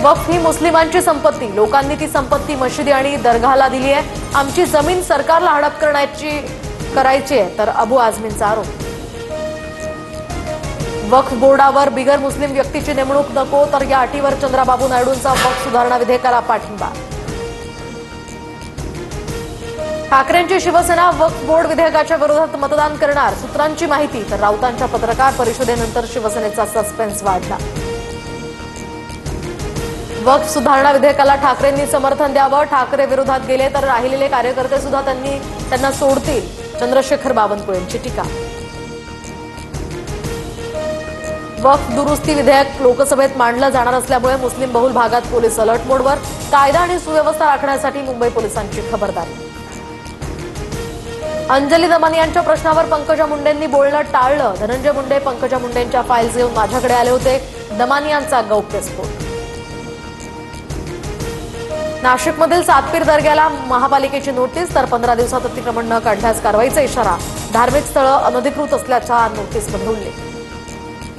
वक्फ ही मुस्लिमांची संपत्ती, लोकांनी ती संपत्ती मशिदी आणि दरगाहला दिली आहे. आमची जमीन सरकारला हडप करायची आहे, तर अबू आझमींचा आरोप. वक्फ बोर्डावर बिगर मुस्लिम व्यक्तीची नेमणूक नको, तर या अटीवर चंद्राबाबू नायडूंचा वक्फ सुधारणा विधेयकाला पाठिंबा. ठाकरेंची शिवसेना वक्फ बोर्ड विधेयकाच्या विरोधात मतदान करणार, सूत्रांची माहिती. तर राऊतांच्या पत्रकार परिषदेनंतर शिवसेनेचा सस्पेन्स वाढला. वक्फ सुधारणा विधेयकाला ठाकरेंनी समर्थन द्यावं, ठाकरे विरोधात गेले तर राहिलेले कार्यकर्ते सुद्धा त्यांना सोडतील, चंद्रशेखर बावनकुळेंची टीका. वक्फ दुरुस्ती विधेयक लोकसभेत मांडलं जाणार असल्यामुळे मुस्लिम बहुल भागात पोलीस अलर्ट मोडवर, कायदा आणि सुव्यवस्था राखण्यासाठी मुंबई पोलिसांची खबरदारी. अंजली दमानी यांच्या प्रश्नावर पंकजा मुंडेंनी बोलणं टाळलं. धनंजय मुंडे पंकजा मुंडेंच्या फाईल्स घेऊन माझ्याकडे आले होते, दमानी यांचा गौप्यस्फोट. नाशिकमधील सातपीर दर्ग्याला महापालिकेची नोटीस, तर 15 दिवसात अतिक्रमण न काढल्यास कारवाईचा इशारा. धार्मिक स्थळं अनधिकृत असल्याचा नोटीसमध्ये उल्लेख.